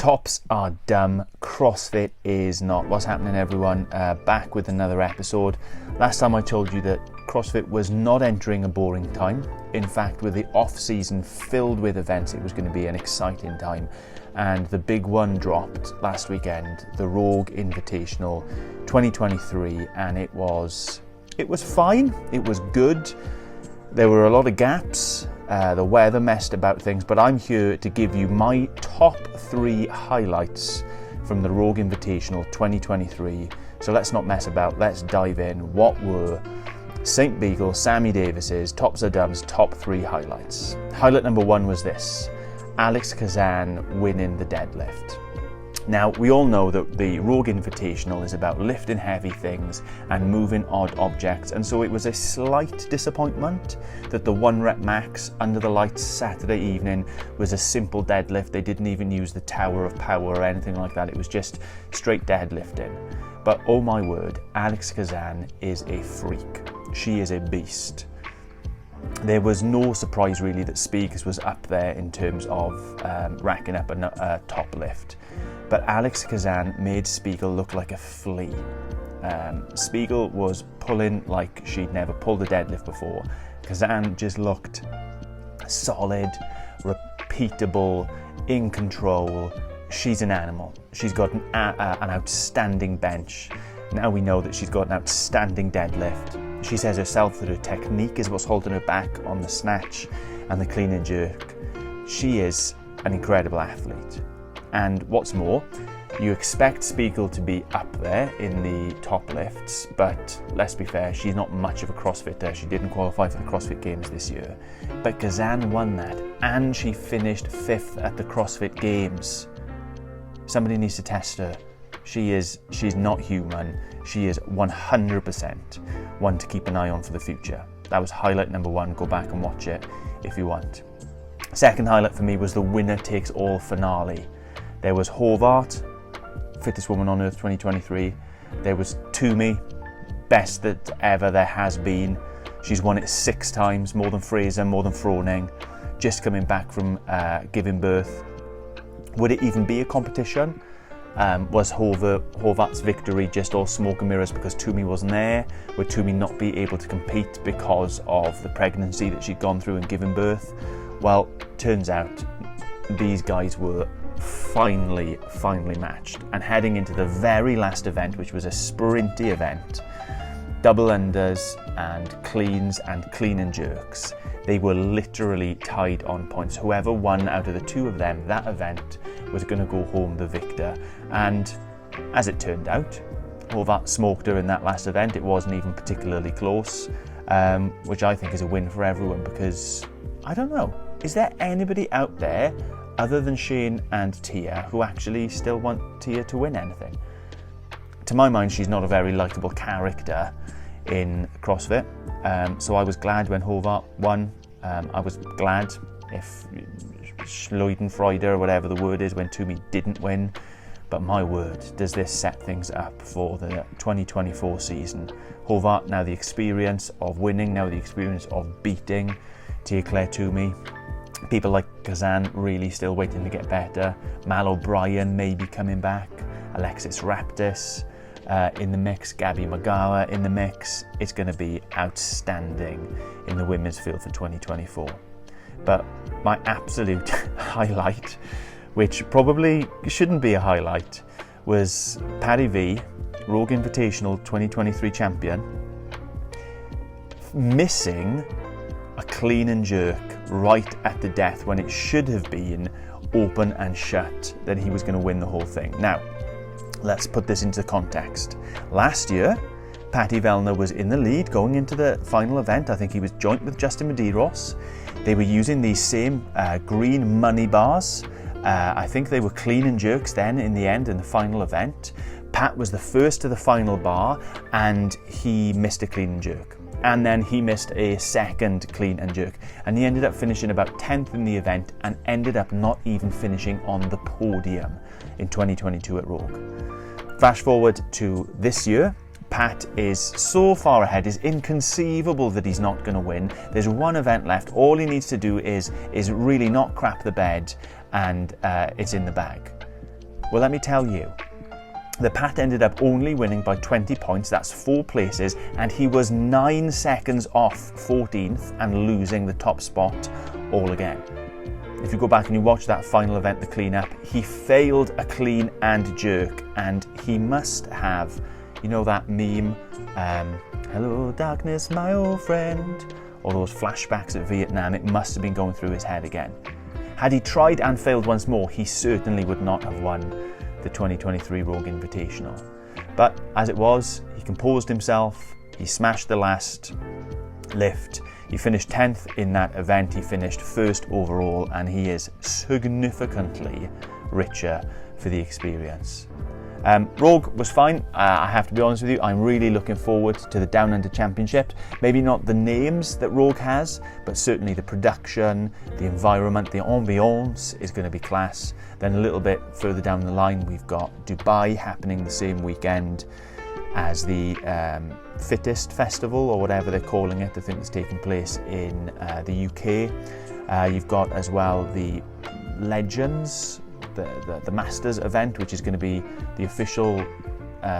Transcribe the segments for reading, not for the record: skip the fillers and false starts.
Tops are dumb, CrossFit is not. What's happening, everyone? Back with another episode. Last time I told you that CrossFit was not entering a boring time. In fact, with the off-season filled with events, it was going to be an exciting time. And the big one dropped last weekend, the Rogue Invitational 2023, and it was fine, it was good. There were a lot of gaps. The weather messed about things, but I'm here to give you my top 3 highlights from the Rogue Invitational 2023. So let's not mess about, let's dive in. What were St. Beagle, Sammy Davis's, Tops or Dumb's top 3 highlights? Highlight number 1 was this: Alex Kazan winning the deadlift. Now, we all know that the Rogue Invitational is about lifting heavy things and moving odd objects, and so it was a slight disappointment that the 1 rep max under the lights Saturday evening was a simple deadlift. They didn't even use the Tower of Power or anything like that. It was just straight deadlifting. But oh my word, Alex Kazan is a freak. She is a beast. There was no surprise really that Speakers was up there in terms of racking up a top lift. But Alex Kazan made Spiegel look like a flea. Spiegel was pulling like she'd never pulled a deadlift before. Kazan just looked solid, repeatable, in control. She's an animal. She's got an outstanding bench. Now we know that she's got an outstanding deadlift. She says herself that her technique is what's holding her back on the snatch and the clean and jerk. She is an incredible athlete. And what's more, you expect Spiegel to be up there in the top lifts, but let's be fair, she's not much of a CrossFitter. She didn't qualify for the CrossFit Games this year. But Kazan won that, and she finished 5th at the CrossFit Games. Somebody needs to test her. She's not human. She is 100% one to keep an eye on for the future. That was highlight number 1. Go back and watch it if you want. Second highlight for me was the winner takes all finale. There was Horvath, fittest woman on earth 2023. There was Toomey, best that ever there has been. She's won it 6 times, more than Fraser, more than Froning, just coming back from giving birth. Would it even be a competition? Was Horvath's victory just all smoke and mirrors because Toomey wasn't there? Would Toomey not be able to compete because of the pregnancy that she'd gone through and given birth? Well, turns out these guys were finally matched, and heading into the very last event, which was a sprinty event, double unders and cleans and clean and jerks, they were literally tied on points. Whoever won out of the 2 of them that event was going to go home the victor. And as it turned out, Horvath smoked her in that last event. It wasn't even particularly close, which I think is a win for everyone, because I don't know, is there anybody out there other than Shane and Tia who actually still want Tia to win anything? To my mind, she's not a very likeable character in CrossFit, so I was glad when Horvath won. I was glad if Schleuden or whatever the word is when Toomey didn't win. But my word, does this set things up for the 2024 season. Horvath, now the experience of winning, now the experience of beating Tia-Claire Toomey. People like Kazan really still waiting to get better. Mal O'Brien may be coming back. Alexis Raptis in the mix. Gabby Magawa in the mix. It's going to be outstanding in the women's field for 2024. But my absolute highlight, which probably shouldn't be a highlight, was Paddy V, Rogue Invitational 2023 champion, missing a clean and jerk right at the death when it should have been open and shut, that he was going to win the whole thing. Now, let's put this into context. Last year, Patty Vellner was in the lead going into the final event. I think he was joint with Justin Medeiros. They were using these same green money bars. I think they were clean and jerks then in the end in the final event. Pat was the first to the final bar and he missed a clean and jerk. And then he missed a second clean and jerk. And he ended up finishing about 10th in the event and ended up not even finishing on the podium in 2022 at Rogue. Flash forward to this year. Pat is so far ahead, it's inconceivable that he's not going to win. There's 1 event left. All he needs to do is really not crap the bed and it's in the bag. Well, let me tell you, the Pat ended up only winning by 20 points, that's 4 places, and he was 9 seconds off 14th and losing the top spot all again. If you go back and you watch that final event, the clean-up, he failed a clean and jerk, and he must have, you know that meme, hello darkness my old friend, all those flashbacks of Vietnam, it must have been going through his head again. Had he tried and failed once more, he certainly would not have won the 2023 Rogue Invitational. But as it was, he composed himself, he smashed the last lift, he finished 10th in that event, he finished 1st overall, and he is significantly richer for the experience. Rogue was fine, I have to be honest with you. I'm really looking forward to the Down Under Championship. Maybe not the names that Rogue has, but certainly the production, the environment, the ambiance is going to be class. Then a little bit further down the line, we've got Dubai happening the same weekend as the Fittest Festival, or whatever they're calling it, I think it's taking place in the UK. You've got as well the Legends, the Masters event, which is going to be the official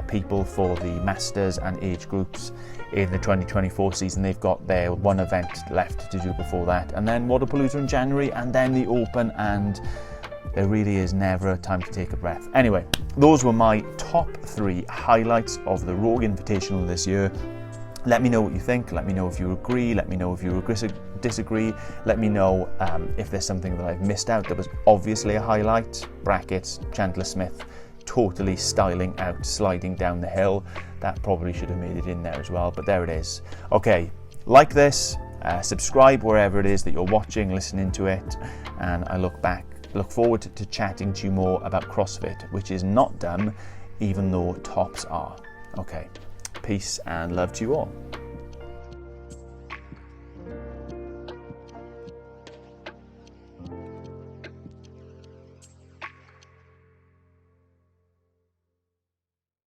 people for the Masters and age groups in the 2024 season. They've got their one event left to do before that, and then Waterpalooza in January, and then the Open, and there really is never a time to take a breath. Anyway, those were my top 3 highlights of the Rogue Invitational this year. Let me know what you think. Let me know if you agree. Let me know if you disagree. Let me know if there's something that I've missed out that was obviously a highlight. Brackets, Chandler Smith totally styling out, sliding down the hill. That probably should have made it in there as well, but there it is. Okay, like this, subscribe wherever it is that you're watching, listening to it, and I look forward to chatting to you more about CrossFit, which is not dumb, even though tops are. Okay, peace and love to you all.